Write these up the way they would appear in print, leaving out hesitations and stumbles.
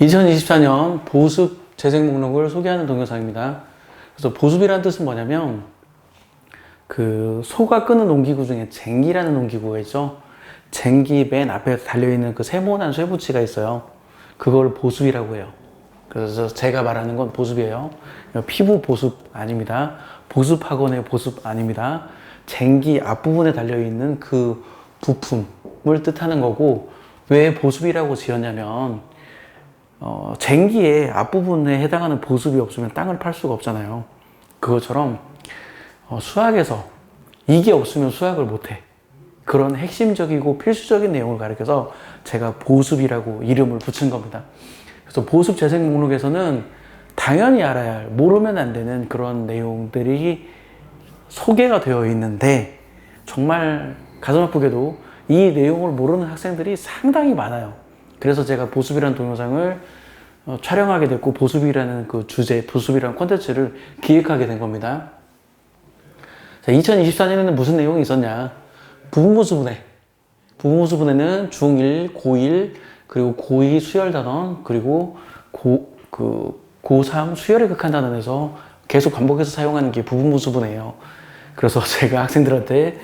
2024년 보습 재생 목록을 소개하는 동영상입니다. 그래서 보습이라는 뜻은 뭐냐면 그 소가 끄는 농기구 중에 쟁기라는 농기구가 있죠. 쟁기 맨 앞에 달려있는 그 세모난 쇠붙이가 있어요. 그걸 보습이라고 해요. 그래서 제가 말하는 건 보습이에요. 피부 보습 아닙니다. 보습학원의 보습 아닙니다. 쟁기 앞부분에 달려있는 그 부품을 뜻하는 거고, 왜 보습이라고 지었냐면 쟁기의 앞부분에 해당하는 보습이 없으면 땅을 팔 수가 없잖아요. 그것처럼 수학에서 이게 없으면 수학을 못해. 그런 핵심적이고 필수적인 내용을 가르쳐서 제가 보습이라고 이름을 붙인 겁니다. 그래서 보습 재생 목록에서는 당연히 알아야 할, 모르면 안 되는 그런 내용들이 소개가 되어 있는데, 정말 가슴 아프게도 이 내용을 모르는 학생들이 상당히 많아요. 그래서 제가 보습이라는 동영상을 촬영하게 됐고, 보습이라는 그 주제, 보습이라는 콘텐츠를 기획하게 된 겁니다. 자, 2024년에는 무슨 내용이 있었냐? 부분보수분해. 부분보수분해는 중1, 고1, 그리고 고2 수열 단원, 그리고 고3 수열의 극한 단원에서 계속 반복해서 사용하는 게 부분보수분해예요. 그래서 제가 학생들한테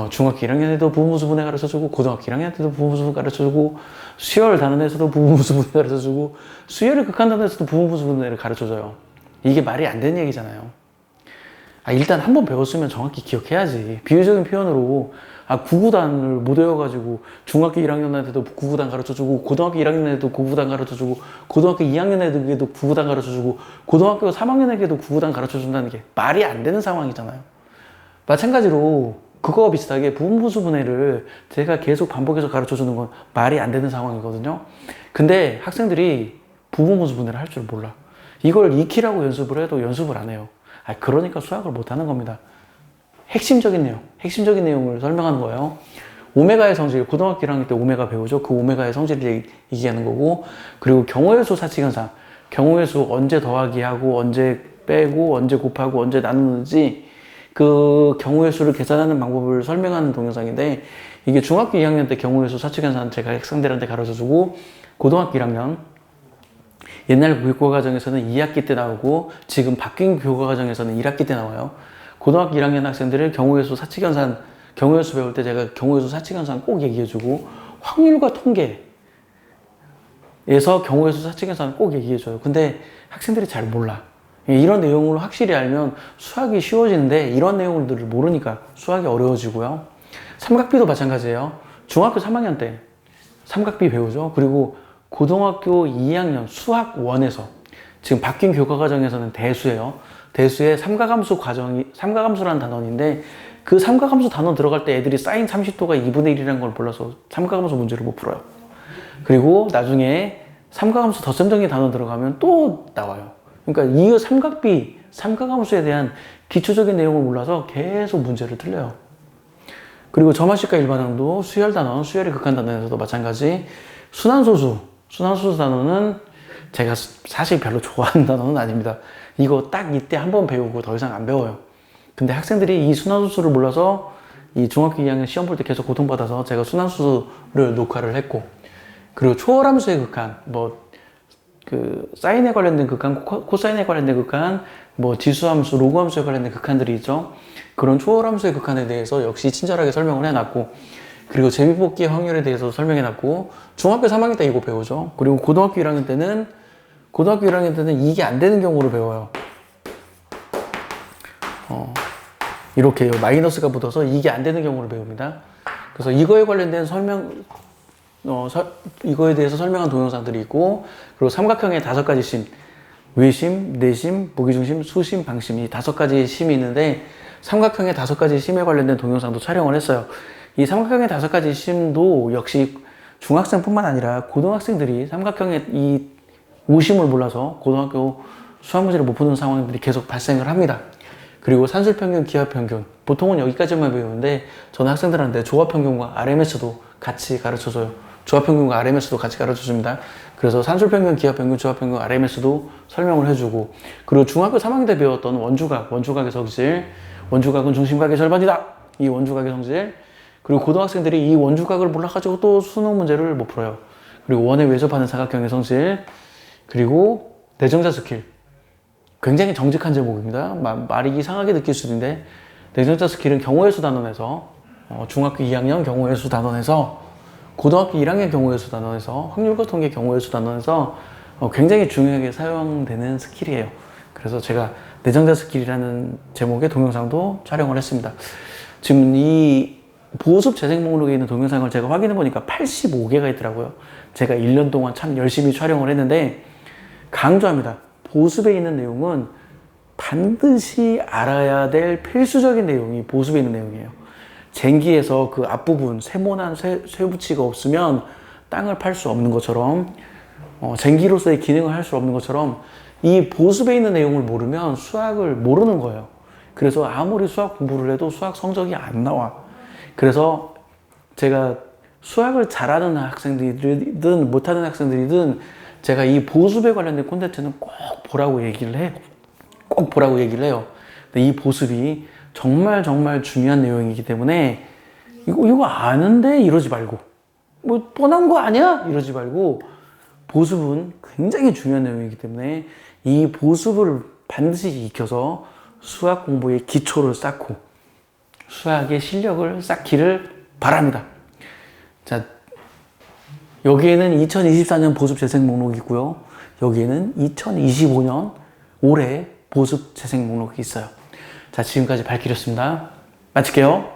중학교 1학년에도 부분보수분해 가르쳐주고, 고등학교 1학년 때도 부분보수분해 가르쳐주고, 수열 단원에서도 부분보수분해 가르쳐주고, 수열의 극한 단원에서도 부분보수분해를 가르쳐줘요. 이게 말이 안 되는 얘기잖아요. 일단 한번 배웠으면 정확히 기억해야지. 비유적인 표현으로 구구단을 못 외워가지고 중학교 1학년한테도 구구단 가르쳐주고, 고등학교 1학년에도 구구단 가르쳐주고, 고등학교 2학년에도 구구단 가르쳐주고, 고등학교 3학년에게도 구구단 가르쳐준다는 게 말이 안 되는 상황이잖아요. 마찬가지로 그거와 비슷하게 부분보수분해를 제가 계속 반복해서 가르쳐주는 건 말이 안 되는 상황이거든요. 근데 학생들이 부분보수분해를 할 줄 몰라. 이걸 익히라고 연습을 해도 연습을 안 해요. 그러니까 수학을 못하는 겁니다. 핵심적인 내용을 설명하는 거예요. 오메가의 성질, 고등학교 1학년 때 오메가 배우죠. 그 오메가의 성질을 얘기하는 거고, 그리고 경우의 수 사칙현상, 경우의 수 언제 더하기 하고, 언제 빼고, 언제 곱하고, 언제 나누는지, 그 경우의 수를 계산하는 방법을 설명하는 동영상인데, 이게 중학교 2학년 때 경우의 수 사칙현상 제가 학생들한테 가르쳐주고, 고등학교 1학년, 옛날 교과과정에서는 2학기 때 나오고, 지금 바뀐 교과과정에서는 1학기 때 나와요. 고등학교 1학년 학생들을 경우의 수 사칙현상, 경우의 수 배울 때 제가 경우의 수 사칙현상 꼭 얘기해주고, 확률과 통계에서 경우의 수 사칙현상을 꼭 얘기해줘요. 근데 학생들이 잘 몰라. 이런 내용을 확실히 알면 수학이 쉬워지는데, 이런 내용들을 모르니까 수학이 어려워지고요. 삼각비도 마찬가지예요. 중학교 3학년 때 삼각비 배우죠. 그리고 고등학교 2학년 수학 1에서, 지금 바뀐 교과과정에서는 대수예요. 대수의 삼가함수라는 단원인데, 그 삼가함수 단원 들어갈 때 애들이 사인 30도가 2분의 1이라는 걸 몰라서 삼가함수 문제를 못 풀어요. 그리고 나중에 삼가함수 덧셈정리 단원 들어가면 또 나와요. 그러니까 이 삼가함수에 대한 기초적인 내용을 몰라서 계속 문제를 틀려요. 그리고 점화식과 일반항도 수열 단원, 수열의 극한 단원에서도 마찬가지. 순환소수 단원은 제가 사실 별로 좋아하는 단원은 아닙니다. 이거 딱 이때 한번 배우고 더 이상 안 배워요. 근데 학생들이 이 순환소수를 몰라서 이 중학교 2학년 시험 볼 때 계속 고통받아서 제가 순환소수를 녹화를 했고, 그리고 초월함수의 극한, 사인에 관련된 극한, 코사인에 관련된 극한, 지수함수, 로그함수에 관련된 극한들이 있죠. 그런 초월함수의 극한에 대해서 역시 친절하게 설명을 해놨고, 그리고 제비뽑기 확률에 대해서 설명해놨고, 중학교 3학년 때 이거 배우죠. 그리고 고등학교 1학년 때는 이게 안 되는 경우를 배워요. 이렇게요. 마이너스가 붙어서 이게 안 되는 경우를 배웁니다. 그래서 이거에 관련된 이거에 대해서 설명한 동영상들이 있고, 그리고 삼각형의 5가지 심, 외심, 내심, 무기중심, 수심, 방심, 이 5가지 심이 있는데, 삼각형의 5가지 심에 관련된 동영상도 촬영을 했어요. 이 삼각형의 5가지 심도 역시 중학생뿐만 아니라 고등학생들이 삼각형의 이 오심을 몰라서 고등학교 수학 문제를 못 푸는 상황들이 계속 발생을 합니다. 그리고 산술평균, 기하평균, 보통은 여기까지만 배우는데 저는 학생들한테 조합평균과 RMS도 같이 가르쳐줘요. 조합평균과 RMS도 같이 가르쳐줍니다. 그래서 산술평균, 기하평균, 조합평균, RMS도 설명을 해주고, 그리고 중학교 3학년 때 배웠던 원주각의 성질, 원주각은 중심각의 절반이다. 이 원주각의 성질. 그리고 고등학생들이 이 원주각을 몰라가지고 또 수능 문제를 못 풀어요. 그리고 원에 외접하는 사각형의 성질, 그리고 내정자 스킬. 굉장히 정직한 제목입니다. 말이 이상하게 느낄 수도 있는데, 내정자 스킬은 경우의 수 단원에서 중학교 2학년 경우의 수 단원에서 고등학교 1학년 경우의 수 단원에서 확률과 통계 경우의 수 단원에서 굉장히 중요하게 사용되는 스킬이에요. 그래서 제가 내정자 스킬이라는 제목의 동영상도 촬영을 했습니다. 지금 이 보습 재생 목록에 있는 동영상을 제가 확인해 보니까 85개가 있더라고요. 제가 1년 동안 참 열심히 촬영을 했는데, 강조합니다. 보습에 있는 내용은 반드시 알아야 될 필수적인 내용이 보습에 있는 내용이에요. 쟁기에서 그 앞부분 세모난 쇠붙이가 없으면 땅을 팔 수 없는 것처럼, 쟁기로서의 기능을 할 수 없는 것처럼 이 보습에 있는 내용을 모르면 수학을 모르는 거예요. 그래서 아무리 수학 공부를 해도 수학 성적이 안 나와. 그래서 제가 수학을 잘하는 학생들이든 못하는 학생들이든 제가 이 보습에 관련된 콘텐츠는 꼭 보라고 얘기를 해요. 꼭 보라고 얘기를 해요. 근데 이 보습이 정말 중요한 내용이기 때문에 이거 아는데 이러지 말고, 뭐 뻔한 거 아니야? 이러지 말고, 보습은 굉장히 중요한 내용이기 때문에 이 보습을 반드시 익혀서 수학 공부의 기초를 쌓고 수학의 실력을 쌓기를 바랍니다. 자, 여기에는 2024년 보습 재생 목록이 있고요. 여기에는 2025년 올해 보습 재생 목록이 있어요. 자, 지금까지 발길이었습니다. 마칠게요.